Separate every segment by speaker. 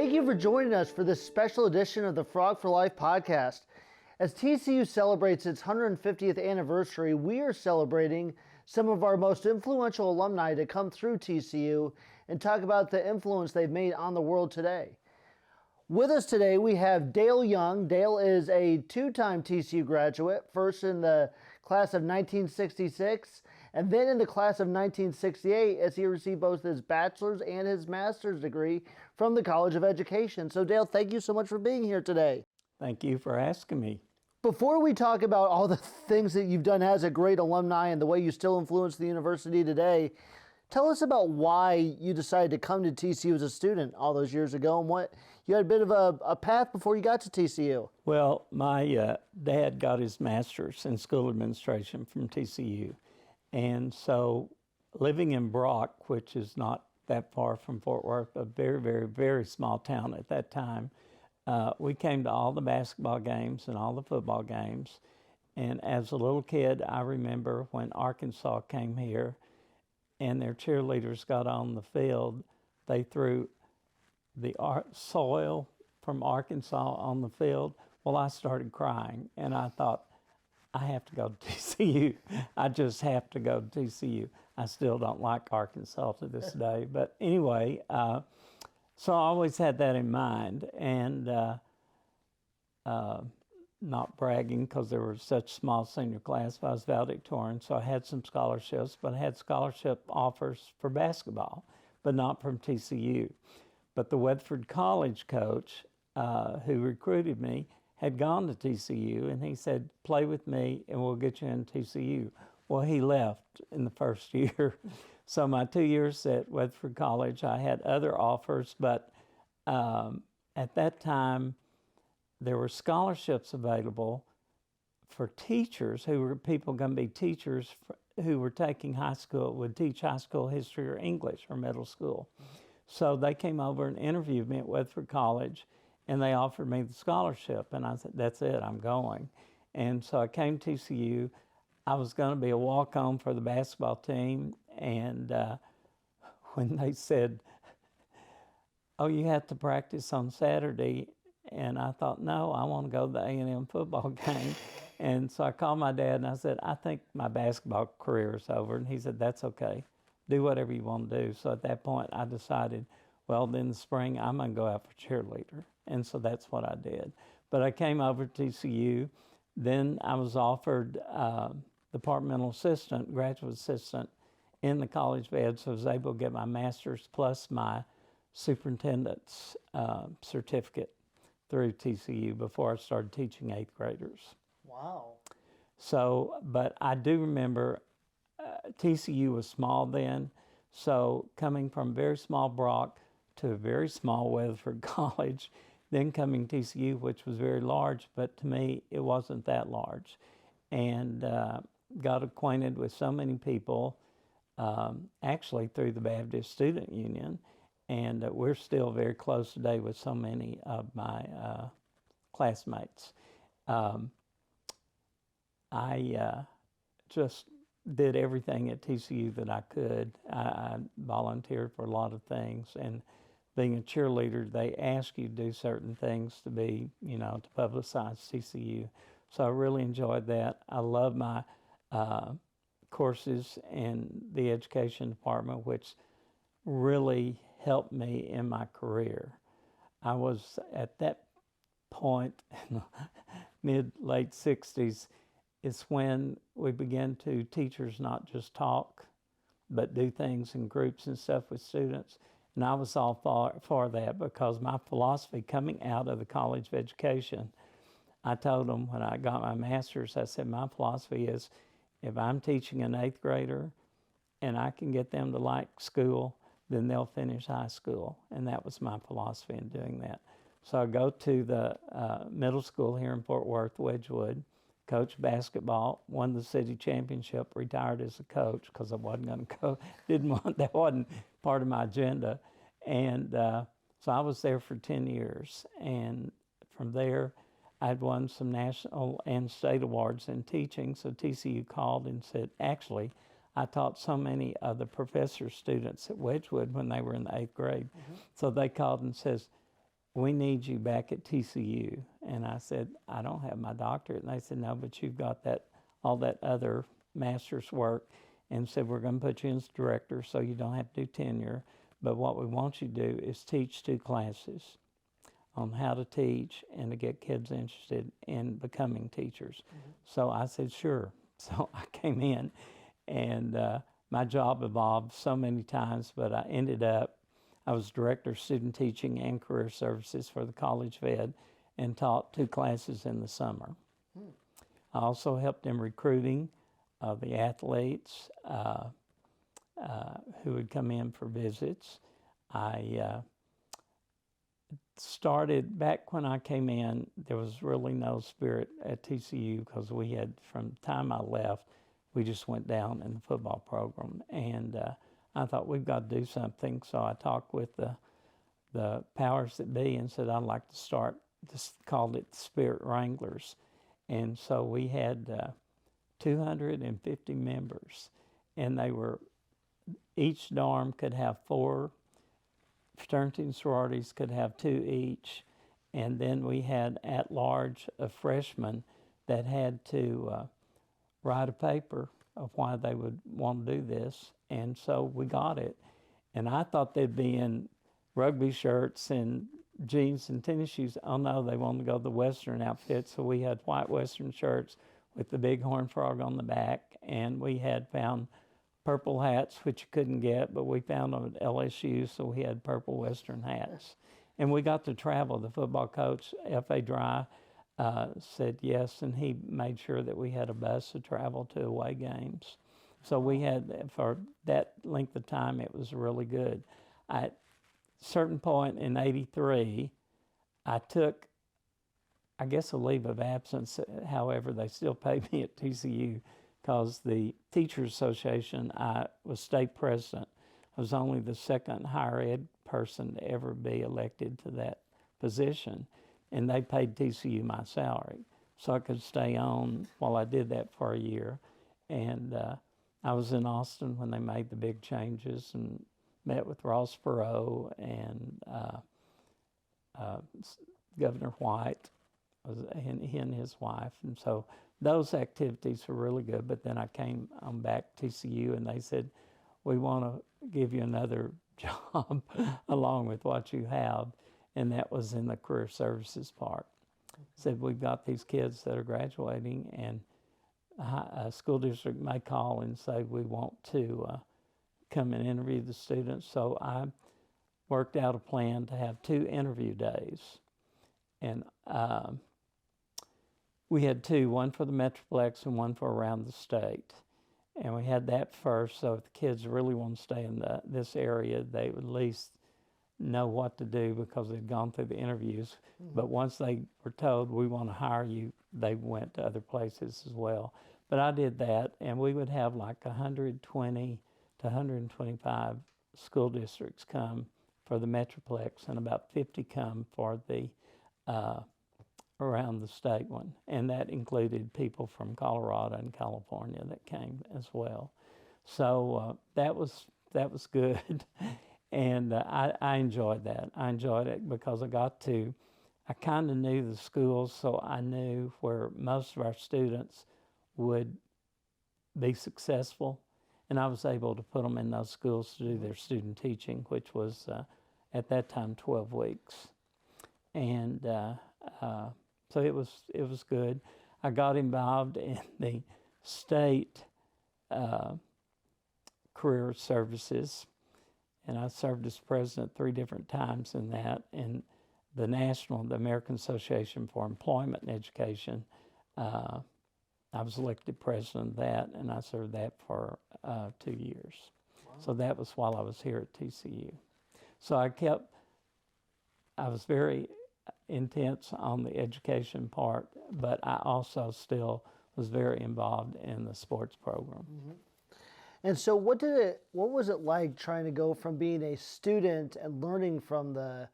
Speaker 1: Thank you for joining us for this special edition of the Frog for Life podcast. As TCU celebrates its 150th anniversary, we are celebrating some of our most influential alumni to come through TCU and talk about the influence they've made on the world today. With us today, we have Dale Young. Dale is a two-time TCU graduate, first in the class of 1966 and then in the class of 1968 as he received both his bachelor's and his master's degree from the College of Education. So Dale, thank you so much for being here today.
Speaker 2: Thank you for asking me.
Speaker 1: Before we talk about all the things that you've done as a great alumni and the way you still influence the university today, tell us about why you decided to come to TCU as a student all those years ago and what you had a bit of a path before you got to TCU.
Speaker 2: Well, my dad got his master's in school administration from TCU. And so living in Brock, which is not that far from Fort Worth, a very, very, very small town at that time, we came to all the basketball games and all the football games. And as a little kid, I remember when Arkansas came here and their cheerleaders got on the field, they threw the soil from Arkansas on the field. Well, I started crying, and I thought, I have to go to TCU. I just have to go to TCU. I still don't like Arkansas to this day. But anyway, so I always had that in mind. And not bragging because there was such small senior class, but I was valedictorian, so I had some scholarships, but I had scholarship offers for basketball, but not from TCU. But the Weatherford College coach who recruited me had gone to TCU, and he said, play with me and we'll get you in TCU. Well, he left in the first year. So my 2 years at Weatherford College, I had other offers, but at that time, there were scholarships available for teachers who were people going to be teachers who were taking high school, would teach high school history or English or middle school. So they came over and interviewed me at Weatherford College, and they offered me the scholarship, and I said, that's it, I'm going. And so I came to TCU. I was going to be a walk-on for the basketball team, and when they said, oh, you have to practice on Saturday, and I thought, no, I want to go to the A&M football game. And so I called my dad, and I said, I think my basketball career is over. And he said, that's okay. Do whatever you want to do. So at that point, I decided, well, then in the spring, I'm going to go out for cheerleader. And so that's what I did. But I came over to TCU. Then I was offered departmental assistant, graduate assistant in the College of Ed, so I was able to get my master's plus my superintendent's certificate through TCU before I started teaching 8th graders.
Speaker 1: Wow.
Speaker 2: So, but I do remember TCU was small then, so coming from very small Brock to a very small Weatherford College, then coming TCU, which was very large, but to me, it wasn't that large. And got acquainted with so many people, actually through the Baptist Student Union, and we're still very close today with so many of my classmates. I just did everything at TCU that I could. I volunteered for a lot of things, and being a cheerleader, they ask you to do certain things to be, to publicize TCU. So I really enjoyed that. I love my courses in the education department, which really helped me in my career. I was at that point in the mid-late 60s, it's when we began to teachers not just talk, but do things in groups and stuff with students. And I was all for that because my philosophy coming out of the College of Education, I told them when I got my master's, I said, my philosophy is if I'm teaching an 8th grader and I can get them to like school, then they'll finish high school. And that was my philosophy in doing that. So I go to the middle school here in Fort Worth, Wedgwood, coached basketball, won the city championship, retired as a coach because I wasn't going to go, that wasn't part of my agenda. And so I was there for 10 years. And from there, I'd won some national and state awards in teaching. So TCU called and said, actually, I taught so many of the professor's students at Wedgwood when they were in the 8th grade. Mm-hmm. So they called and says, we need you back at TCU. And I said, I don't have my doctorate. And they said, no, but you've got all that other master's work. And said, we're going to put you as director so you don't have to do tenure. But what we want you to do is teach 2 classes on how to teach and to get kids interested in becoming teachers. So I said, sure. So I came in, and my job evolved so many times, but I was director of student teaching and career services for the college of ed and taught 2 classes in the summer. I also helped in recruiting the athletes who would come in for visits. I started back when I came in, there was really no spirit at TCU because we had, from the time I left, we just went down in the football program. And I thought, we've got to do something. So I talked with the powers that be and said, I'd like to start, just called it Spirit Wranglers. And so we had 250 members, and each dorm could have 4, fraternity and sororities could have 2 each, and then we had at large a freshman that had to write a paper of why they would want to do this, and so we got it. And I thought they'd be in rugby shirts and jeans and tennis shoes. Oh no, they wanted to go the Western outfit, so we had white Western shirts with the big horned frog on the back, and we had found purple hats, which you couldn't get, but we found them at LSU, so we had purple Western hats. And we got to travel. The football coach, F.A. Dry, said yes, and he made sure that we had a bus to travel to away games. So we had, for that length of time, it was really good. At a certain point in '83, I took, I guess, a leave of absence. However, they still paid me at TCU because the Teachers Association, I was state president. I was only the second higher ed person to ever be elected to that position, and they paid TCU my salary. So I could stay on while I did that for a year. And I was in Austin when they made the big changes and met with Ross Perot and Governor White, he and his wife. And so those activities were really good. But then I came on back to TCU, and they said, we want to give you another job along with what you have. And that was in the career services part. Said, we've got these kids that are graduating, and a school district may call and say, we want to come and interview the students. So I worked out a plan to have 2 interview days. And we had 2, one for the Metroplex and one for around the state. And we had that first, so if the kids really want to stay in this area, they would at least know what to do because they'd gone through the interviews. Mm-hmm. But once they were told, we want to hire you, they went to other places as well. But I did that, and we would have like 120 to 125 school districts come for the Metroplex, and about 50 come for the around the state one. And that included people from Colorado and California that came as well. So that was good. And I enjoyed that. I enjoyed it because I kind of knew the schools, so I knew where most of our students would be successful. And I was able to put them in those schools to do their student teaching, which was, at that time, 12 weeks. And so it was good. I got involved in the state career services, and I served as president 3 different times in that. And the American Association for Employment and Education, I was elected president of that, and I served that for 2 years. Wow. So that was while I was here at TCU. So I was very intense on the education part, but I also still was very involved in the sports program.
Speaker 1: Mm-hmm. And so what was it like trying to go from being a student and learning from the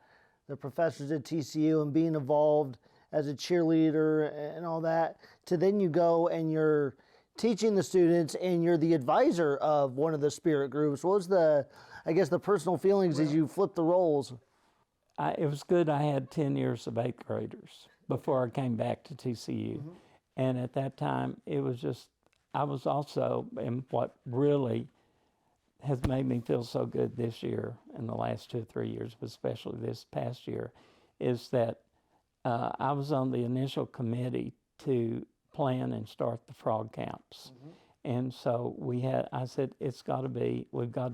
Speaker 1: professors at TCU and being involved as a cheerleader and all that, to then you go and you're teaching the students and you're the advisor of one of the spirit groups? What was the personal feelings as you flipped the roles?
Speaker 2: it was good. I had 10 years of eighth graders before I came back to TCU. And at that time, it was just, I was also, and what really has made me feel so good this year in the last 2 or 3 years, but especially this past year, is that I was on the initial committee to plan and start the frog camps. And so I said, we've got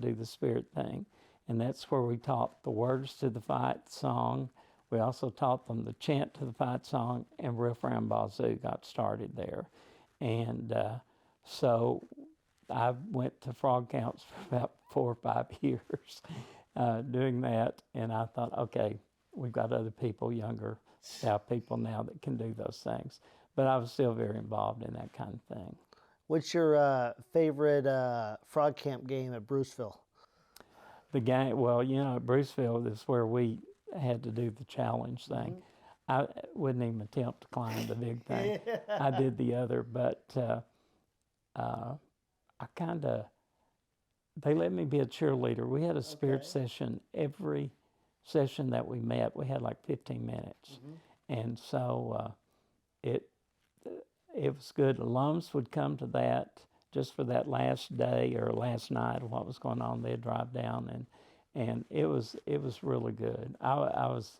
Speaker 2: to do the spirit thing. And that's where we taught the words to the fight song. We also taught them the chant to the fight song, and Riff Ram Bazoo got started there. And so I went to frog camps for about 4 or 5 years doing that. And I thought, okay, we've got other people, younger staff people now that can do those things. But I was still very involved in that kind of thing.
Speaker 1: What's your favorite frog camp game at Bruceville?
Speaker 2: The game, well, at Bruceville is where we had to do the challenge thing. I wouldn't even attempt to climb the big thing. I did the other, but they let me be a cheerleader. We had a spirit session every session that we met. We had like 15 minutes. And so it was good. Alums would come to that just for that last day or last night of what was going on. They'd drive down, and it was really good. I was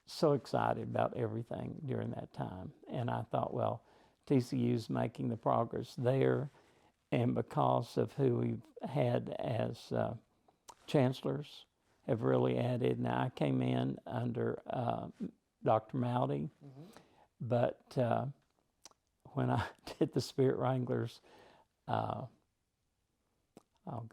Speaker 2: so excited about everything during that time. And I thought, well, TCU's making the progress there, and because of who we've had as chancellors have really added. Now, I came in under Dr. Mowdy, but when I did the Spirit Wranglers, oh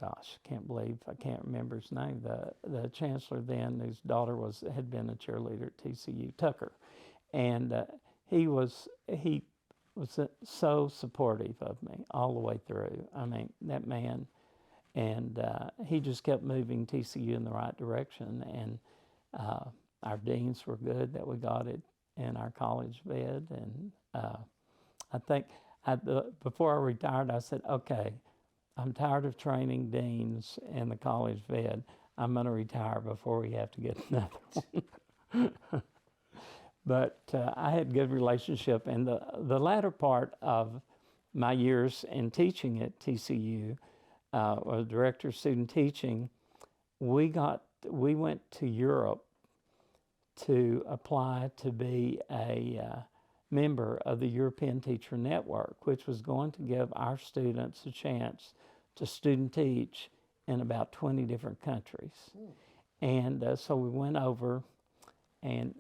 Speaker 2: gosh, I can't remember his name. The chancellor then, whose daughter had been a cheerleader at TCU, Tucker, and he was so supportive of me all the way through. I mean, that man, and he just kept moving TCU in the right direction. And our deans were good that we got it in our college bed, and I think before I retired, I said, okay, I'm tired of training deans in the college vet. I'm going to retire before we have to get another one. But I had a good relationship. And the latter part of my years in teaching at TCU, or director of student teaching, we went to Europe to apply to be a member of the European Teacher Network, which was going to give our students a chance to student teach in about 20 different countries. And so we went over and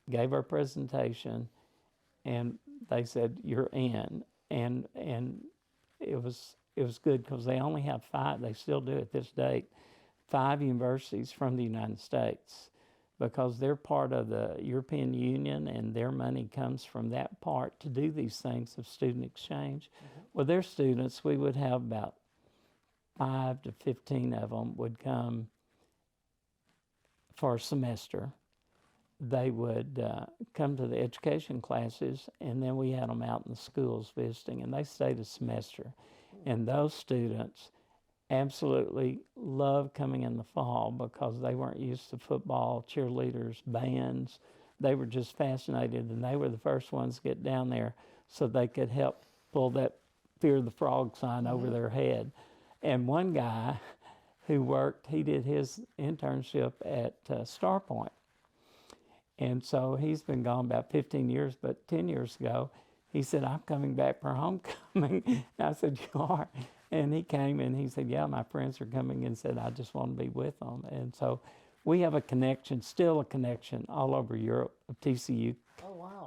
Speaker 2: gave our presentation, and they said, you're in. And it was good because they only have 5, they still do at this date, 5 universities from the United States, because they're part of the European Union, and their money comes from that part to do these things of student exchange. Well, their students, we would have about 5 to 15 of them would come for a semester. They would come to the education classes, and then we had them out in the schools visiting, and they stayed a semester. And those students absolutely loved coming in the fall because they weren't used to football, cheerleaders, bands. They were just fascinated, and they were the first ones to get down there so they could help pull that Fear the Frog sign over their head. And one guy who he did his internship at Starpoint. And so he's been gone about 15 years, but 10 years ago, he said, I'm coming back for homecoming. And I said, you are? And he came and he said, yeah, my friends are coming, and said, I just want to be with them. And so we have a connection, still a connection all over Europe of TCU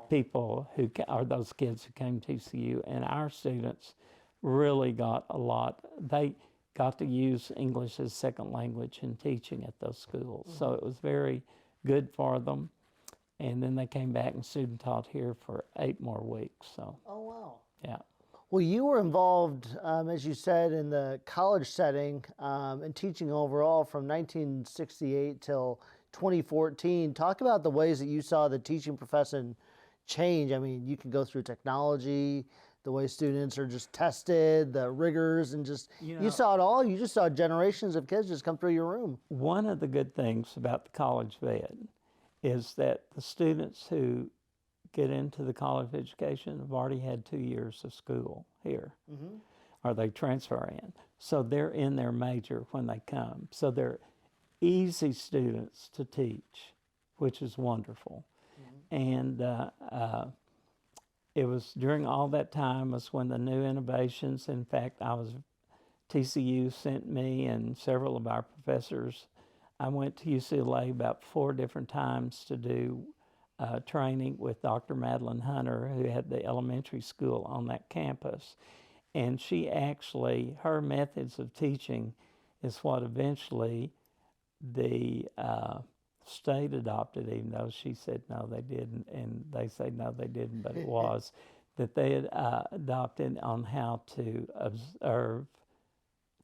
Speaker 2: people who are those kids who came to TCU. And our students really got a lot. They got to use English as second language in teaching at those schools. So it was very good for them. And then they came back and student taught here for 8 more weeks. So.
Speaker 1: Oh, wow.
Speaker 2: Yeah.
Speaker 1: Well, you were involved, as you said, in the college setting and teaching overall from 1968 till 2014. Talk about the ways that you saw the teaching profession change. I mean, you can go through technology, the way students are just tested, the rigors, and just,
Speaker 2: You
Speaker 1: you
Speaker 2: know-
Speaker 1: saw it all. You just saw generations of kids just come through your room.
Speaker 2: One of the good things about the college ed is that the students who get into the college education have already had 2 years of school here, or they transfer in. So they're in their major when they come. So they're easy students to teach, which is wonderful. And it was during all that time was when the new innovations, in fact, TCU sent me and several of our professors. I went to UCLA about 4 different times to do training with Dr. Madeline Hunter, who had the elementary school on that campus. And she actually, her methods of teaching is what eventually the state adopted, even though she said no, they didn't, and they say no, they didn't, but it was, that they had adopted on how to observe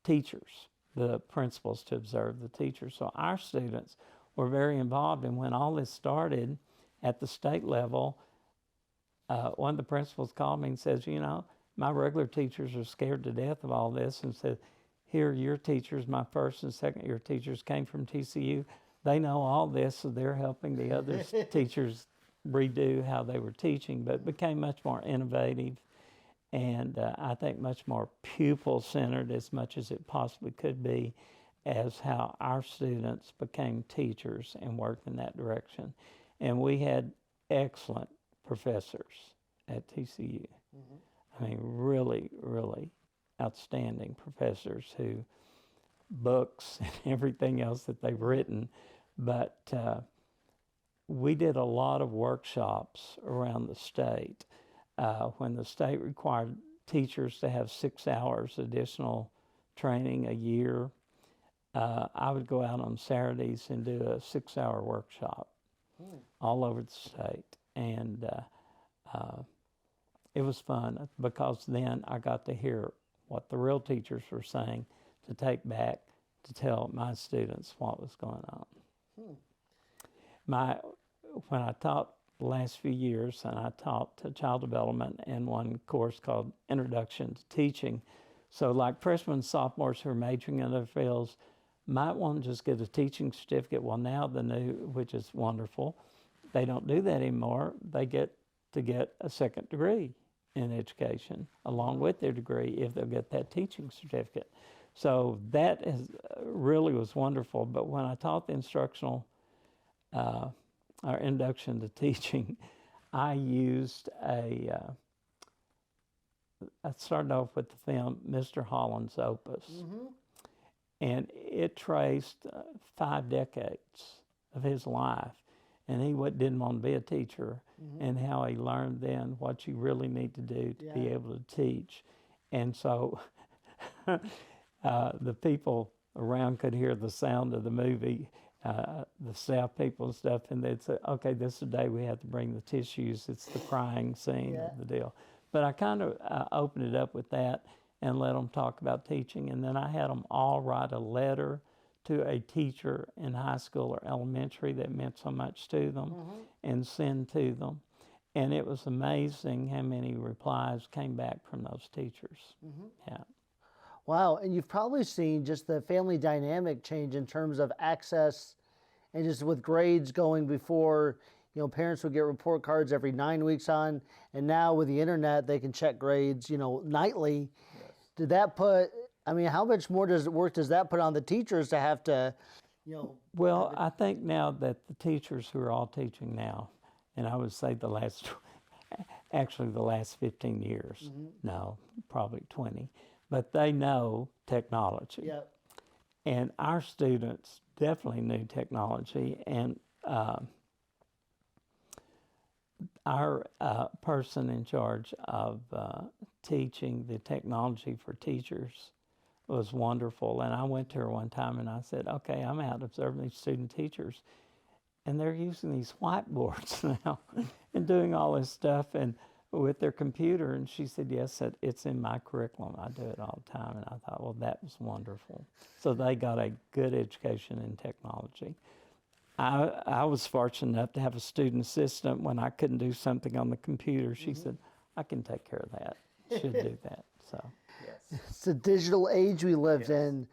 Speaker 2: teachers, the principals to observe the teachers. So our students were very involved, and when all this started at the state level, one of the principals called me and says, you know, my regular teachers are scared to death of all this, and said, here, your teachers, my first and second year teachers came from TCU. They know all this, so they're helping the other teachers redo how they were teaching, but it became much more innovative and I think much more pupil-centered as much as it possibly could be, as how our students became teachers and worked in that direction. And we had excellent professors at TCU. I mean, really, really outstanding professors who books and everything else that they've written. But we did a lot of workshops around the state. When the state required teachers to have 6 hours additional training a year, I would go out on Saturdays and do a 6-hour workshop all over the state. And it was fun because then I got to hear what the real teachers were saying to take back to tell my students what was going on. When I taught the last few years, and I taught child development in one course called Introduction to Teaching. So like freshmen and sophomores who are majoring in other fields might want to just get a teaching certificate. Well, now the new, which is wonderful, they don't do that anymore. They get to get a second degree in education along with their degree if they'll get that teaching certificate. So that really was wonderful. But when I taught the instructional, our introduction to teaching, I used I started off with the film Mr. Holland's Opus. And it traced 5 decades of his life. And he didn't want to be a teacher, and how he learned then what you really need to do to be able to teach. And so the people around could hear the sound of the movie, the staff people and stuff, and they'd say, okay, this is the day we have to bring the tissues. It's the crying scene of the deal. But I kind of opened it up with that and let them talk about teaching. And then I had them all write a letter to a teacher in high school or elementary that meant so much to them and send to them. And it was amazing how many replies came back from those teachers. Yeah.
Speaker 1: Wow, and you've probably seen just the family dynamic change in terms of access, and just with grades going before, you know, parents would get report cards every 9 weeks on, and now with the internet, they can check grades, you know, nightly. Did that put, I mean, how much more work does that put on the teachers to have to, you know?
Speaker 2: Well, I think now that the teachers who are all teaching now, and I would say the last 15 years, no, probably 20, but they know technology.
Speaker 1: Yep.
Speaker 2: And our students definitely knew technology, and our person in charge of teaching the technology for teachers was wonderful. And I went to her one time and I said, okay, I'm out observing these student teachers, and they're using these whiteboards now and doing all this stuff and with their computer. And she said, yes, it's in my curriculum. I do it all the time. And I thought, well, that was wonderful. So they got a good education in technology. I was fortunate enough to have a student assistant when I couldn't do something on the computer. She said, I can take care of that. should do that. So
Speaker 3: Yes.
Speaker 1: It's the digital age we lived in.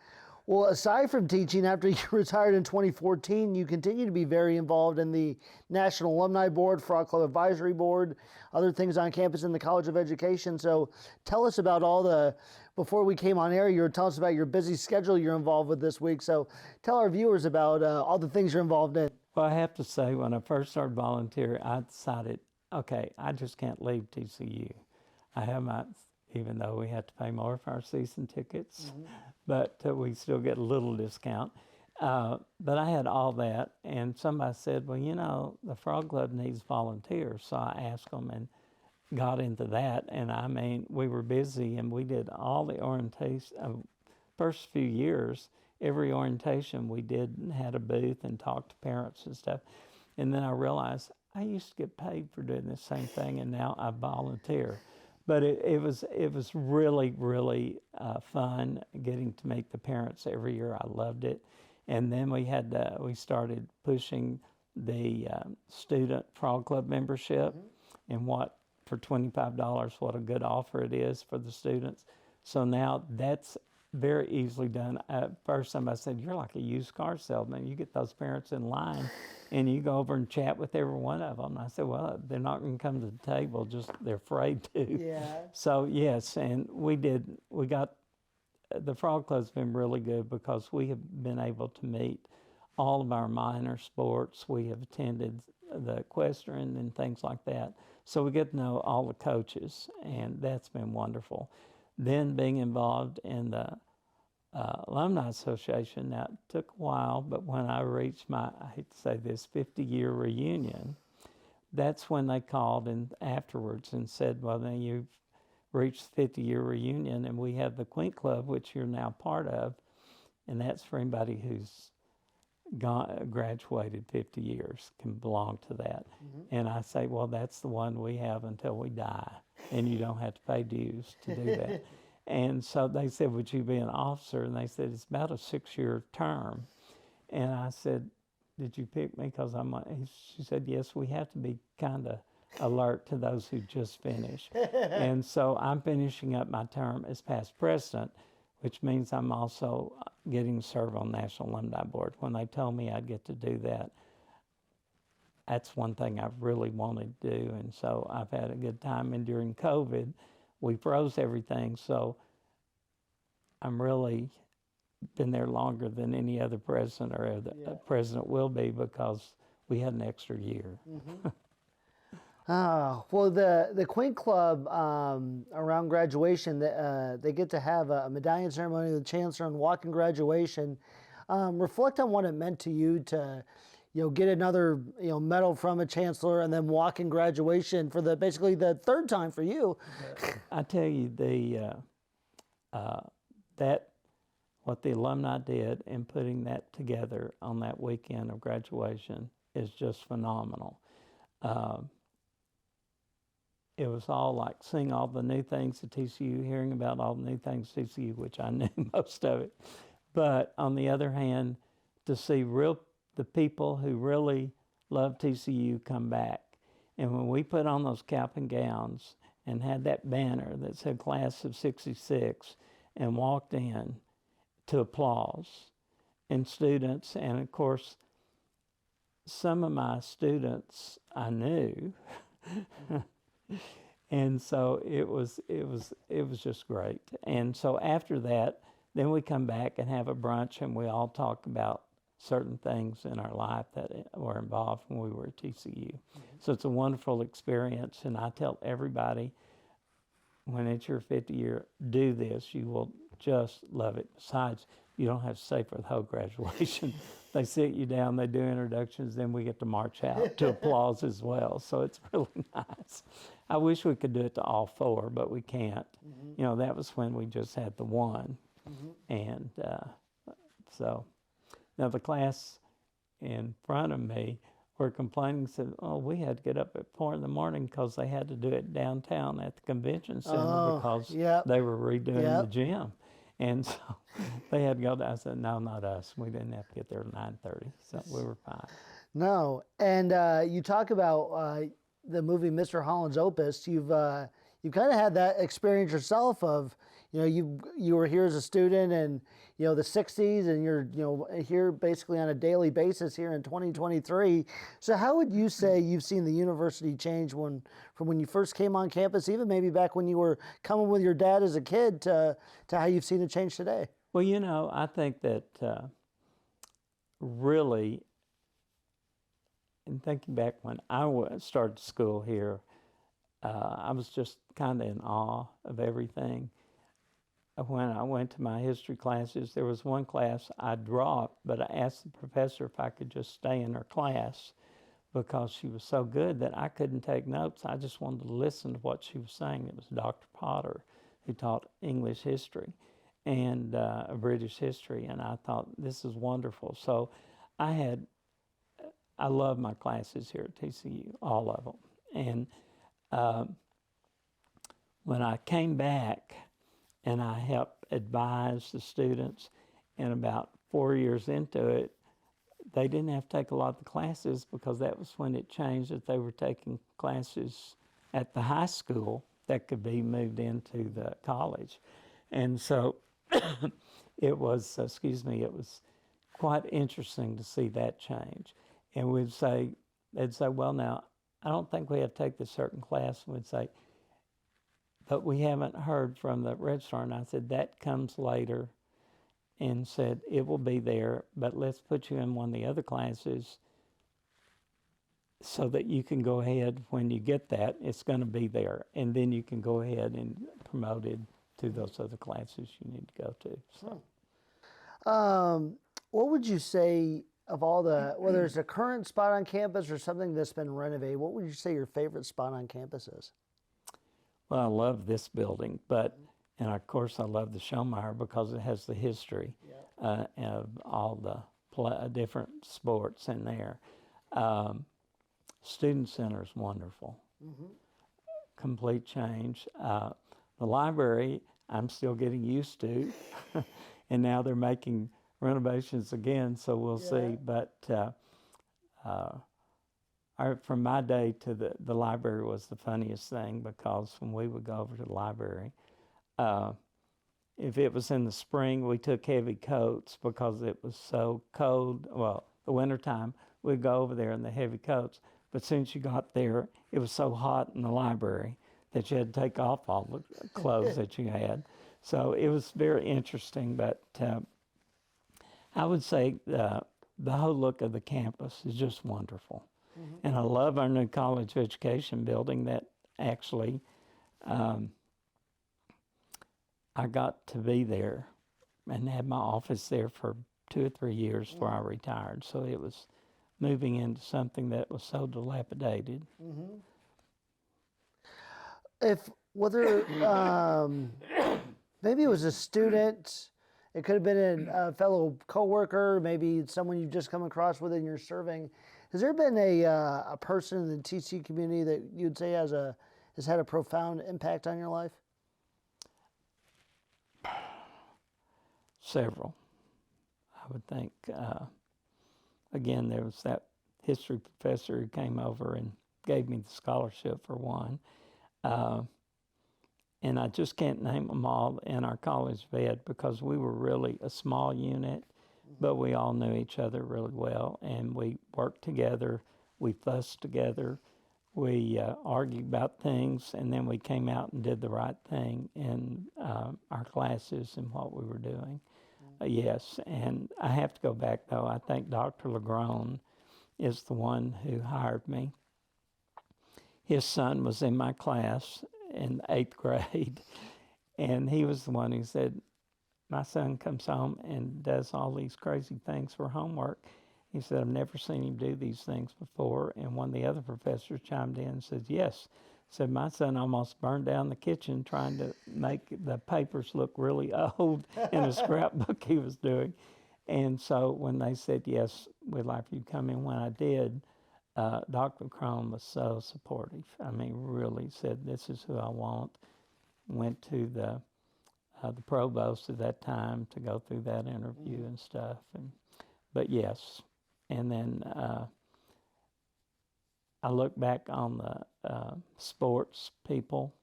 Speaker 1: Well, aside from teaching, after you retired in 2014, you continue to be very involved in the National Alumni Board, Frog Club Advisory Board, other things on campus in the College of Education. So tell us about before we came on air, you were telling us about your busy schedule you're involved with this week. So tell our viewers about all the things you're involved in.
Speaker 2: well, I have to say, when I first started volunteering, I decided, okay, I just can't leave TCU. I have my, even though we had to pay more for our season tickets, but we still get a little discount. But I had all that, and somebody said, well, you know, the Frog Club needs volunteers. So I asked them and got into that. And I mean, we were busy, and we did all the orientation. First few years, every orientation we did had a booth and talked to parents and stuff. And then I realized I used to get paid for doing the same thing, and now I volunteer. But it was really, really fun getting to meet the parents every year. I loved it. And then we started pushing the student Frog Club membership, and for $25, what a good offer it is for the students. So now that's very easily done. First, somebody said, you're like a used car salesman. You get those parents in line and you go over and chat with every one of them. And I said, well, they're not going to come to the table, just they're afraid to.
Speaker 1: Yeah.
Speaker 2: So yes, and the Frog Club's been really good because we have been able to meet all of our minor sports. We have attended the equestrian and things like that. So we get to know all the coaches, and that's been wonderful. Then being involved in the Alumni Association, now it took a while, but when I reached my, I hate to say this, 50-year reunion, that's when they called in afterwards and said, well, then you've reached the 50-year reunion, and we have the Quint Club, which you're now part of, and that's for anybody who's graduated 50 years can belong to that. And I say, well, that's the one we have until we die, and you don't have to pay dues to do that. And so they said, would you be an officer? And they said, it's about a 6-year term. And I said, did you pick me because she said, yes, we have to be kind of alert to those who just finished. And so I'm finishing up my term as past president, which means I'm also getting to serve on National Alumni Board. When they told me I'd get to do that, that's one thing I've really wanted to do. And so I've had a good time. And during COVID, we froze everything. So I'm really been there longer than any other president or president will be, because we had an extra year.
Speaker 1: Well, the Quint Club, around graduation, they get to have a medallion ceremony with the chancellor and walk in graduation. Reflect on what it meant to you to, get another, medal from a chancellor and then walk in graduation for basically the third time for you.
Speaker 2: I tell you, what the alumni did in putting that together on that weekend of graduation is just phenomenal. It was all like seeing all the new things at TCU, hearing about all the new things at TCU, which I knew most of it. But on the other hand, to see the people who really love TCU come back. And when we put on those cap and gowns and had that banner that said class of 66 and walked in to applause, and students, and of course, some of my students I knew. And so it was just great. And so after that, then we come back and have a brunch, and we all talk about certain things in our life that were involved when we were at TCU. So it's a wonderful experience, and I tell everybody, when it's your 50th year, do this. You will just love it. Besides, you don't have to stay for the whole graduation. They sit you down, they do introductions, then we get to march out to applause as well. So it's really nice. I wish we could do it to all four, but we can't. That was when we just had the one. And so now the class in front of me were complaining, said, oh, we had to get up at 4 a.m. because they had to do it downtown at the convention center because they were redoing the gym. And so they had to go down. I said, no, not us. We didn't have to get there at 9:30, so we were fine.
Speaker 1: No, and you talk about the movie Mr. Holland's Opus. You've you kind of had that experience yourself of, you were here as a student and, the 60s, and you're, here basically on a daily basis here in 2023. So how would you say you've seen the university change from when you first came on campus, even maybe back when you were coming with your dad as a kid, to how you've seen it change today?
Speaker 2: Well, I think that really, in thinking back when I started school here, I was just kind of in awe of everything. When I went to my history classes, there was one class I dropped, but I asked the professor if I could just stay in her class because she was so good that I couldn't take notes. I just wanted to listen to what she was saying. It was Dr. Potter, who taught English history and British history, and I thought, this is wonderful. So I love my classes here at TCU, all of them. And when I came back and I helped advise the students, and about 4 years into it, they didn't have to take a lot of the classes because that was when it changed that they were taking classes at the high school that could be moved into the college. And so it was quite interesting to see that change. And they'd say, well, now, I don't think we have to take this certain class. And we'd say, but we haven't heard from the registrar. And I said, that comes later. And said, it will be there, but let's put you in one of the other classes so that you can go ahead when you get that, it's going to be there. And then you can go ahead and promote it to those other classes you need to go to. So.
Speaker 1: What would you say of all whether it's a current spot on campus or something that's been renovated, what would you say your favorite spot on campus is?
Speaker 2: Well, I love this building, and of course I love the Schoenmeyer because it has the history of all the different sports in there. Student Center is wonderful. Complete change. The library, I'm still getting used to, and now they're making renovations again, so we'll see. But from my day to the library was the funniest thing, because when we would go over to the library, if it was in the spring, we took heavy coats because it was so cold. Well, the wintertime, we'd go over there in the heavy coats. But since you got there, it was so hot in the library that you had to take off all the clothes that you had. So it was very interesting. But I would say the whole look of the campus is just wonderful. And I love our new College of Education building that actually I got to be there and had my office there for 2 or 3 years before I retired. So it was moving into something that was so dilapidated.
Speaker 1: Whether maybe it was a student, it could have been a fellow coworker, maybe someone you've just come across with and you're serving. Has there been a person in the TC community that you'd say has had a profound impact on your life?
Speaker 2: Several, I would think. Again, there was that history professor who came over and gave me the scholarship for one. And I just can't name them all in our college ed because we were really a small unit, but we all knew each other really well, and we worked together, we fussed together, we argued about things, and then we came out and did the right thing in our classes and what we were doing. Yes, and I have to go back, though. I think Dr. Legrone is the one who hired me. His son was in my class in 8th grade, and he was the one who said, my son comes home and does all these crazy things for homework. He said, I've never seen him do these things before. And one of the other professors chimed in and said, yes. Said, my son almost burned down the kitchen trying to make the papers look really old in a scrapbook he was doing. And so when they said, yes, we'd like for you to come in, when I did, Dr. Crone was so supportive. I mean, really said, this is who I want. Went to the provost at that time to go through that interview and stuff. But yes, and then I look back on the sports people,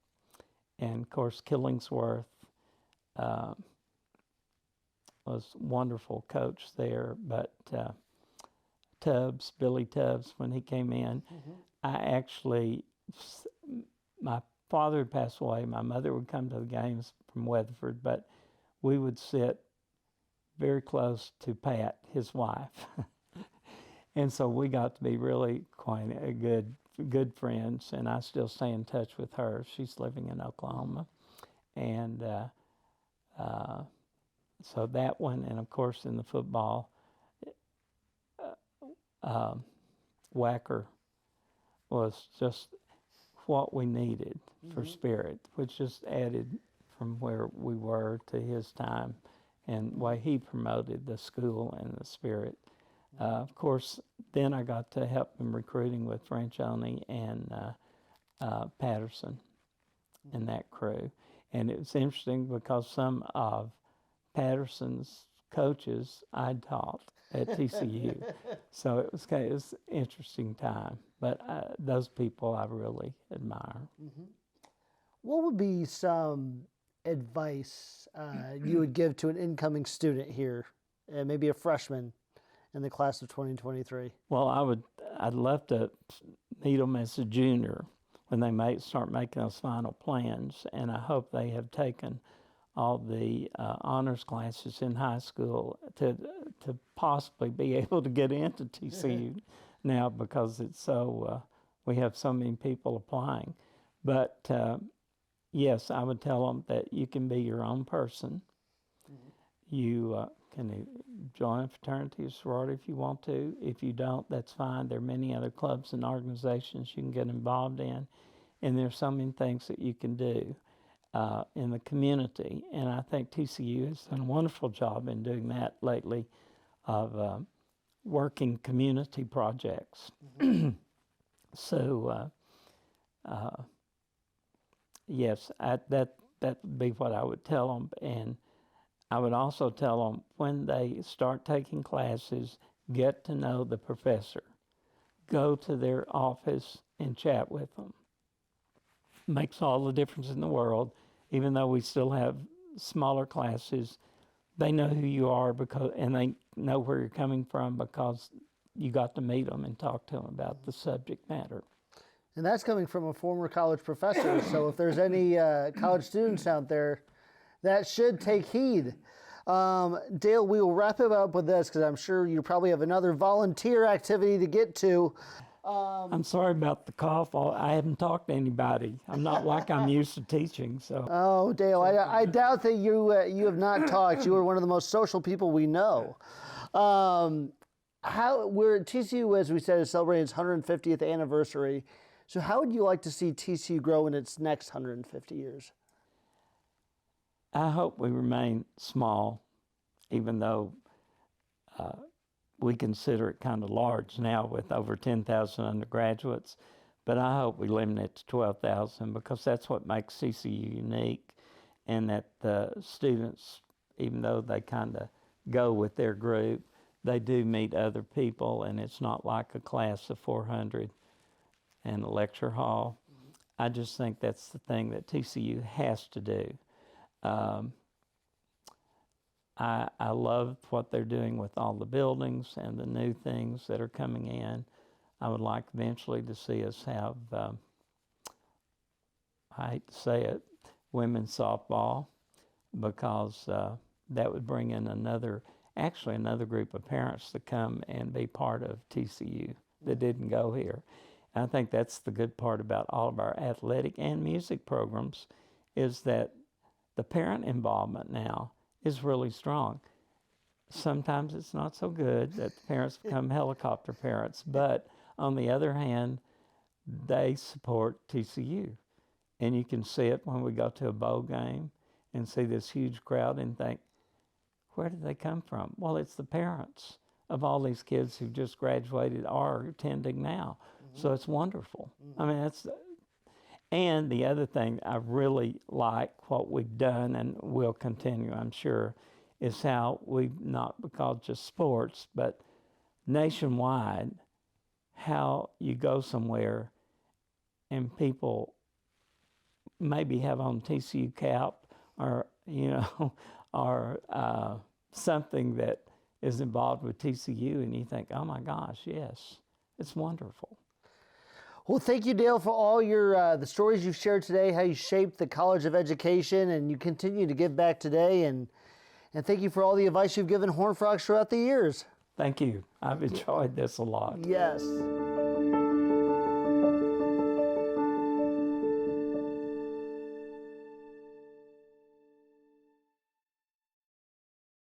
Speaker 2: And of course, Killingsworth was a wonderful coach there, but Billy Tubbs, when he came in, I actually, my father had passed away. My mother would come to the games from Weatherford, but we would sit very close to Pat, his wife. And so we got to be really quite a good friends, and I still stay in touch with her. She's living in Oklahoma. And so that one, and of course in the football, Wacker was just what we needed for Spirit, which just added from where we were to his time and way he promoted the school and the Spirit. Of course, then I got to help him recruiting with Franchione and Patterson and that crew. And it was interesting because some of Patterson's coaches I'd taught at TCU. So it was an interesting time. But those people I really admire.
Speaker 1: What would be some advice you would give to an incoming student here, maybe a freshman in the class of 2023?
Speaker 2: Well, I'd love to meet them as a junior when they might start making those final plans, and I hope they have taken all the honors classes in high school to possibly be able to get into TCU now, because it's so we have so many people applying. But yes, I would tell them that you can be your own person. You can join a fraternity or sorority if you want to. If you don't, that's fine. There are many other clubs and organizations you can get involved in. And there's so many things that you can do in the community. And I think TCU has done a wonderful job in doing that lately, of working community projects. So, yes, that would be what I would tell them. And I would also tell them, when they start taking classes, get to know the professor. Go to their office and chat with them. Makes all the difference in the world. Even though we still have smaller classes, they know who you are, and they know where you're coming from because you got to meet them and talk to them about the subject matter.
Speaker 1: And that's coming from a former college professor. So if there's any college students out there, that should take heed. Dale, we will wrap it up with this, because I'm sure you probably have another volunteer activity to get to.
Speaker 2: I'm sorry about the cough. I haven't talked to anybody. I'm not like I'm used to teaching. So.
Speaker 1: Oh, Dale, I doubt that you have not talked. You are one of the most social people we know. We're at TCU, as we said, is celebrating its 150th anniversary. So how would you like to see TCU grow in its next 150 years?
Speaker 2: I hope we remain small, even though we consider it kind of large now with over 10,000 undergraduates. But I hope we limit it to 12,000, because that's what makes TCU unique, and that the students, even though they kind of go with their group, they do meet other people, and it's not like a class of 400 in a lecture hall. I just think that's the thing that TCU has to do. I love what they're doing with all the buildings and the new things that are coming in. I would like eventually to see us have, I hate to say it, women's softball, because that would bring in another group of parents to come and be part of TCU that didn't go here. And I think that's the good part about all of our athletic and music programs, is that the parent involvement now is really strong. Sometimes it's not so good that the parents become helicopter parents, but on the other hand, they support TCU. And you can see it when we go to a bowl game and see this huge crowd and think, where did they come from? Well, it's the parents of all these kids who just graduated or are attending now. So it's wonderful. I mean, and the other thing I really like what we've done, and will continue, I'm sure, is how we've not because just sports, but nationwide, how you go somewhere and people maybe have on TCU cap or, or something that is involved with TCU, and you think, oh my gosh, yes, it's wonderful.
Speaker 1: Well, thank you, Dale, for all your the stories you've shared today, how you shaped the College of Education, and you continue to give back today. And thank you for all the advice you've given Horned Frogs throughout the years.
Speaker 2: Thank you. I've enjoyed this a lot.
Speaker 1: Yes.